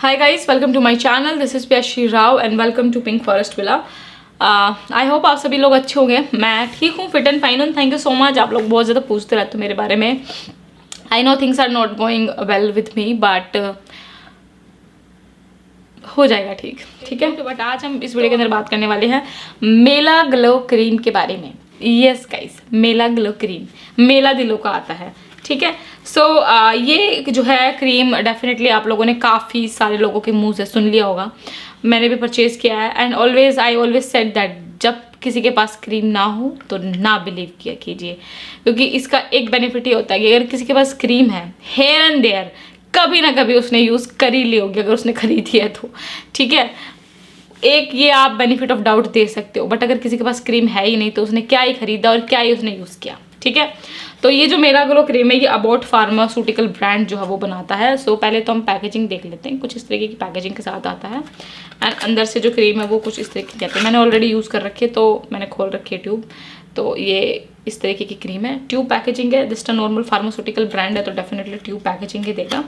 Hi guys, welcome to my channel. This is Piyashri Rao and welcome to Pink Forest Villa. I hope आप सभी लोग अच्छे होंगे। मैं ठीक हूँ, फिट एंड फाइन हूँ। Thank you so much. आप लोग बहुत ज़्यादा पूछते रहते हो मेरे बारे में। I know things are not going well with me but हो जाएगा ठीक है। बट आज हम इस वीडियो के अंदर बात करने वाले हैं मेला ग्लो क्रीम के बारे में। यस गाइस, मेला ग्लो क्रीम, मेला दिलों का आता है, ठीक है। सो ये जो है क्रीम डेफिनेटली आप लोगों ने काफ़ी सारे लोगों के मुंह से सुन लिया होगा। मैंने भी परचेज किया है and I always said that जब किसी के पास क्रीम ना हो तो ना बिलीव किया कीजिए, क्योंकि इसका एक बेनिफिट ये होता है कि अगर किसी के पास क्रीम है हेयर एंड देयर, कभी ना कभी उसने यूज़ कर ही ली होगी अगर उसने खरीदी है तो, ठीक है। एक ये आप बेनिफिट ऑफ डाउट दे सकते हो, बट अगर किसी के पास क्रीम है ही नहीं तो उसने क्या ही खरीदा और क्या ही उसने यूज़ किया, ठीक है। तो ये जो मेला ग्लो क्रीम है ये अबाउट फार्मास्यूटिकल ब्रांड जो है वो बनाता है। सो पहले तो हम पैकेजिंग देख लेते हैं। कुछ इस तरीके की पैकेजिंग के साथ आता है एंड अंदर से जो क्रीम है वो कुछ इस तरीके की आती है। मैंने ऑलरेडी यूज़ कर रखी है तो मैंने खोल रखी है ट्यूब। तो ये इस तरीके की क्रीम है, ट्यूब पैकेजिंग है। दिस नॉर्मल फार्मास्यूटिकल ब्रांड है तो डेफिनेटली ट्यूब पैकेजिंग ही देगा।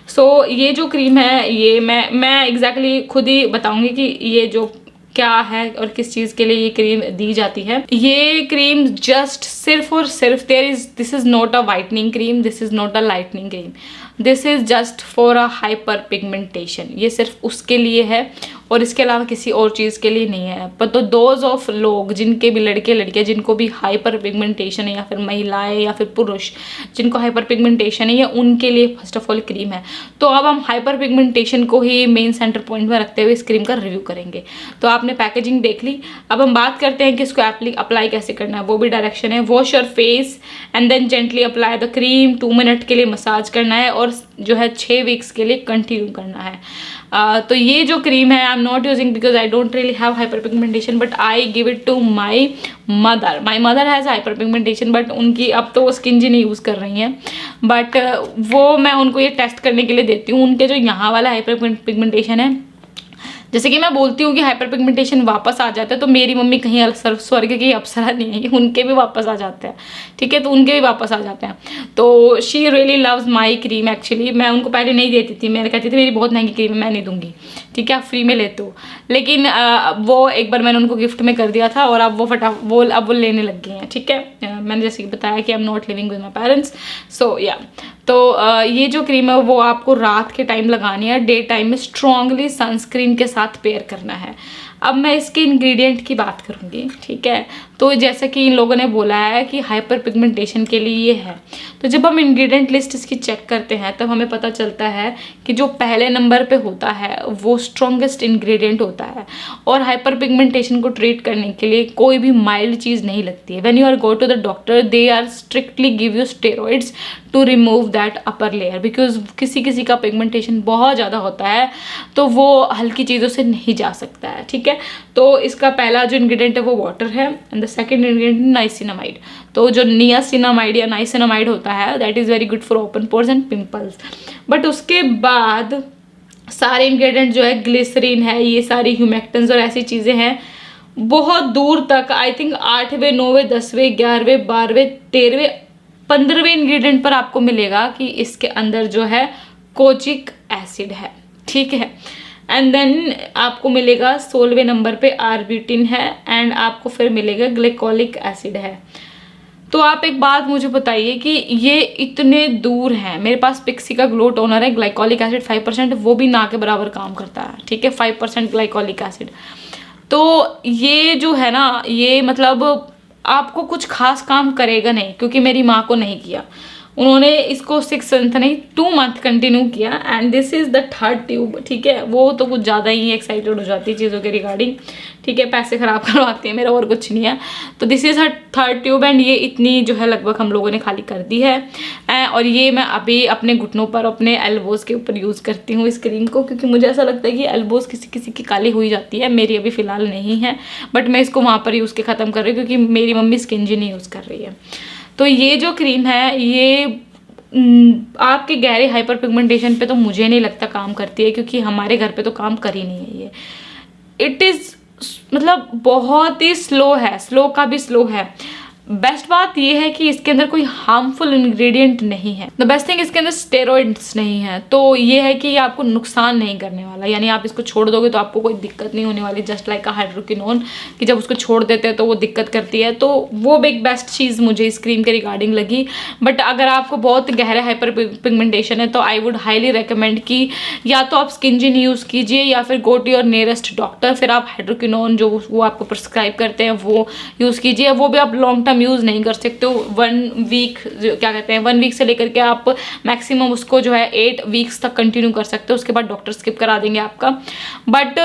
सो ये जो क्रीम है ये मैं एग्जैक्टली खुद ही बताऊंगी कि ये जो क्या है और किस चीज़ के लिए ये क्रीम दी जाती है। ये क्रीम जस्ट सिर्फ और सिर्फ this is not a whitening cream, this is not a lightning cream, this is just for a hyper pigmentation. ये सिर्फ उसके लिए है और इसके अलावा किसी और चीज़ के लिए नहीं है। पर तो दोज ऑफ लोग जिनके भी लड़के लड़कियाँ जिनको भी हाइपर पिगमेंटेशन है, या फिर महिलाएं या फिर पुरुष जिनको हाइपर पिगमेंटेशन है, या उनके लिए फर्स्ट ऑफ ऑल क्रीम है। तो अब हम हाइपर पिगमेंटेशन को ही मेन सेंटर पॉइंट में रखते हुए इस क्रीम का रिव्यू करेंगे। तो आपने पैकेजिंग देख ली, अब हम बात करते हैं कि इसको अप्लाई कैसे करना है। वो भी डायरेक्शन है, wash your face and then gently apply the cream, 2 minute के लिए मसाज करना है और जो है 6 वीक्स के लिए कंटिन्यू करना है। तो ये जो क्रीम है I am not using because I don't really have hyper pigmentation, but I give it to my mother has hyper pigmentation, but उनकी अब तो वो स्किन जी नहीं यूज़ कर रही हैं, बट वो मैं उनको ये टेस्ट करने के लिए देती हूँ। उनके जो यहाँ वाला हाइपर पिगमेंटेशन है, जैसे कि मैं बोलती हूँ कि हाइपर पिगमेंटेशन वापस आ जाता है, तो मेरी मम्मी कहीं स्वर्ग की अप्सरा नहीं है, उनके भी वापस आ जाते हैं, ठीक है। तो उनके भी वापस आ जाते हैं। तो she really loves my cream. Actually मैं उनको पहले नहीं देती थी, मैं कहती थी मेरी बहुत महंगी क्रीम है, मैं नहीं दूंगी, ठीक है, आप फ्री में लेते हो। लेकिन वो एक बार मैंने उनको गिफ्ट में कर दिया था और अब वो लेने लग गए हैं, ठीक है। मैंने जैसे कि बताया कि I am not living with my parents, so yeah. तो ये जो क्रीम है वो आपको रात के टाइम लगानी है, डे टाइम में स्ट्रॉन्गली सनस्क्रीन के साथ पेयर करना है। अब मैं इसके इंग्रेडिएंट की बात करूँगी, ठीक है। तो जैसा कि इन लोगों ने बोला है कि हाइपर पिगमेंटेशन के लिए ये है, तो जब हम इंग्रेडिएंट लिस्ट इसकी चेक करते हैं तब हमें पता चलता है कि जो पहले नंबर पे होता है वो स्ट्रॉन्गेस्ट इंग्रेडिएंट होता है। और हाइपर पिगमेंटेशन को ट्रीट करने के लिए कोई भी माइल्ड चीज़ नहीं लगती है। When you are go to the doctor they are strictly give you steroids to remove that upper layer, because किसी का पिगमेंटेशन बहुत ज़्यादा होता है तो वो हल्की चीज़ों से नहीं जा सकता है, ठीक है। तो इसका पहला जो इंग्रेडिएंट है वो वाटर है and the second ingredient niacinamide. तो जो नियासिनामाइड या नाइसिनामाइड होता है that is very good for open pores and pimples. But उसके बाद सारे इंग्रेडिएंट जो है ग्लिसरीन है, ये सारी ह्यूमेक्टेंस और ऐसी चीज़ें हैं बहुत दूर तक। आई थिंक 8वें 9वें 10वें 11वें 12वें 13वें 15वें इंग्रेडिएंट पर आपको मिलेगा कि इसके अंदर जो है कोचिक एसिड है, ठीक है। एंड देन आपको मिलेगा 16वें नंबर पे आर्बिटिन है एंड आपको फिर मिलेगा ग्लाइकोलिक एसिड है। तो आप एक बात मुझे बताइए कि ये इतने दूर हैं। मेरे पास पिक्सी का ग्लो टोनर है, ग्लाइकोलिक एसिड 5%, वो भी ना के बराबर काम करता है, ठीक है, 5% ग्लाइकोलिक एसिड। तो ये जो है ना ये मतलब आपको कुछ खास काम करेगा नहीं, क्योंकि मेरी माँ को नहीं किया। उन्होंने इसको 6 मंथ नहीं 2 मंथ कंटिन्यू किया and this is the 3rd tube, ठीक है। वो तो कुछ ज़्यादा ही एक्साइटेड हो जाती है चीज़ों के रिगार्डिंग, ठीक है, पैसे ख़राब करवाती है मेरा, और कुछ नहीं है। तो this is her 3rd tube and ये इतनी जो है लगभग हम लोगों ने खाली कर दी है। और ये मैं अभी अपने घुटनों पर, अपने एल्बोज़ के ऊपर यूज़ करती हूँ इस क्रीम को, क्योंकि मुझे ऐसा लगता है कि एल्बोज़ किसी की काली हुई जाती है। मेरी अभी फ़िलहाल नहीं है, बट मैं इसको वहाँ पर यूज़ के ख़त्म कर रही हूँ क्योंकि मेरी मम्मी स्किन जी नहीं यूज़ कर रही है। तो ये जो क्रीम है ये आपके गहरे हाइपर पिगमेंटेशन पे तो मुझे नहीं लगता काम करती है, क्योंकि हमारे घर पे तो काम कर ही नहीं है ये। इट इज़ मतलब बहुत ही स्लो है, स्लो का भी स्लो है। बेस्ट बात ये है कि इसके अंदर कोई हार्मफुल इंग्रेडिएंट नहीं है। द बेस्ट थिंग इसके अंदर स्टेरॉइड्स नहीं है, तो ये है कि ये आपको नुकसान नहीं करने वाला, यानी आप इसको छोड़ दोगे तो आपको कोई दिक्कत नहीं होने वाली। जस्ट लाइक हाइड्रोक्विनोन कि जब उसको छोड़ देते हैं तो वो दिक्कत करती है, तो वो एक बेस्ट चीज़ मुझे इस क्रीम के रिगार्डिंग लगी। बट अगर आपको बहुत गहरा हाइपर पिगमेंटेशन है तो आई वुड हाईली रिकमेंड कि या तो आप स्किनजिन यूज़ कीजिए या फिर go to your nearest doctor, फिर आप हाइड्रोक्विनोन जो वो आपको प्रिस्क्राइब करते हैं वो यूज़ कीजिए। वो भी आप लॉन्ग टर्म यूज़ नहीं कर सकते हो। 1 वीक क्या कहते हैं 1 वीक से लेकर के आप मैक्सिमम उसको जो है 8 वीक्स तक कंटिन्यू कर सकते हो, उसके बाद डॉक्टर स्किप करा देंगे आपका। बट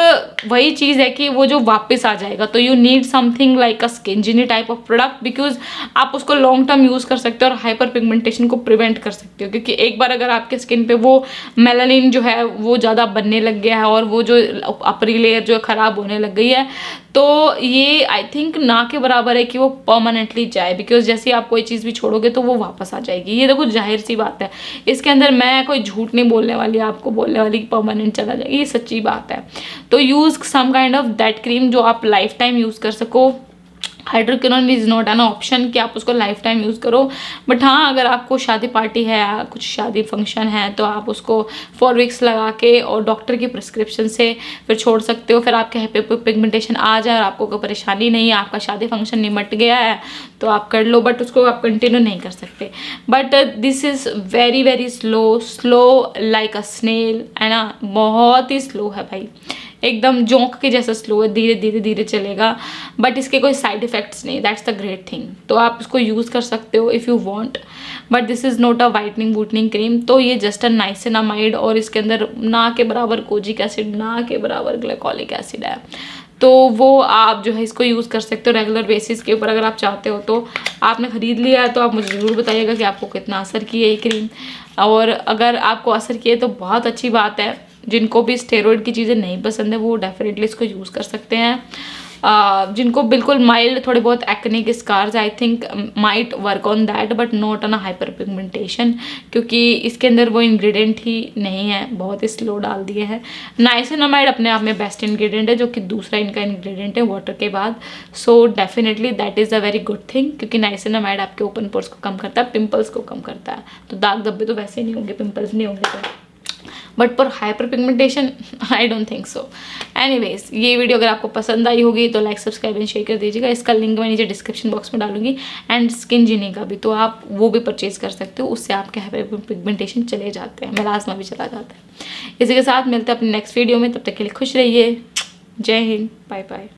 वही चीज़ है कि वो जो वापस आ जाएगा, तो you need something like a Skingenie type of product, because आप उसको लॉन्ग टर्म यूज़ कर सकते हो और हाइपर पिगमेंटेशन को प्रिवेंट कर सकते हो। क्योंकि एक बार अगर आपके स्किन पे वो मेलानिन जो है वो ज़्यादा बनने लग गया है और वो जो अपरी लेयर जो ख़राब होने लग गई है, तो ये आई थिंक ना के बराबर है कि वो परमानेंटली जाए। बिकॉज जैसे आप कोई चीज़ भी छोड़ोगे तो वो वापस आ जाएगी। ये देखो जाहिर सी बात है, इसके अंदर मैं कोई झूठ नहीं बोलने वाली, आपको बोलने वाली कि परमानेंट चला जाएगा, ये सच्ची बात है। तो use some kind of that cream जो आप लाइफ टाइम यूज़ कर सको। Hydroquinone is not an option कि आप उसको लाइफ टाइम यूज़ करो। बट हाँ, अगर आपको शादी पार्टी है, कुछ शादी फंक्शन है, तो आप उसको 4 वीक्स लगा के और डॉक्टर की प्रिस्क्रिप्शन से फिर छोड़ सकते हो। फिर आपके हाइपर पिगमेंटेशन आ जाए और आपको कोई परेशानी नहीं है, आपका शादी फंक्शन निमट गया है तो आप कर लो, बट उसको आप कंटिन्यू नहीं कर सकते। But this is very very slow like a snail, है ना, बहुत ही स्लो है भाई, एकदम जोंक के जैसा स्लो है, धीरे धीरे धीरे चलेगा। बट इसके कोई साइड इफ़ेक्ट्स नहीं, दैट्स द ग्रेट थिंग। तो आप इसको यूज़ कर सकते हो if you want, but this is not a whitening whitening cream. तो ये जस्ट अ नाइसिनामाइड, और इसके अंदर ना के बराबर कोजिक एसिड, ना के बराबर ग्लाइकोलिक एसिड है। तो वो आप जो है इसको यूज़ कर सकते हो रेगुलर बेसिस के ऊपर। अगर आप चाहते हो तो आपने ख़रीद लिया है तो आप मुझे ज़रूर बताइएगा कि आपको कितना असर किया ये क्रीम, और अगर आपको असर किए तो बहुत अच्छी बात है। जिनको भी स्टेरॉइड की चीज़ें नहीं पसंद है वो डेफिनेटली इसको यूज़ कर सकते हैं। जिनको बिल्कुल माइल्ड थोड़े बहुत एक्ने के scars, I think might work on that, but not on a hyperpigmentation, क्योंकि इसके अंदर वो इंग्रेडिएंट ही नहीं है, बहुत ही स्लो डाल दिए हैं। नाइसिनामाइड अपने आप में बेस्ट इंग्रेडिएंट है, जो कि दूसरा इनका इंग्रेडिएंट है वाटर के बाद। So definitely that is a very good thing, क्योंकि नाइसिनामाइड आपके ओपन पोर्स को कम करता है, पिंपल्स को कम करता है। तो दाग धब्बे तो वैसे नहीं होंगे, पिंपल्स नहीं होंगे तो, but for hyper pigmentation I don't think so. Anyways, ये वीडियो अगर आपको पसंद आई होगी तो लाइक, सब्सक्राइब एंड शेयर कर दीजिएगा। इसका लिंक मैं नीचे डिस्क्रिप्शन बॉक्स में डालूंगी, एंड स्किनजिनी का भी, तो आप वो भी परचेज कर सकते हो, उससे आपके हाइपर पिगमेंटेशन चले जाते हैं, मेलास्मा भी चला जाता है। इसी के साथ मिलते हैं अपने नेक्स्ट वीडियो में, तब तक के लिए खुश रहिए। जय हिंद, बाय बाय।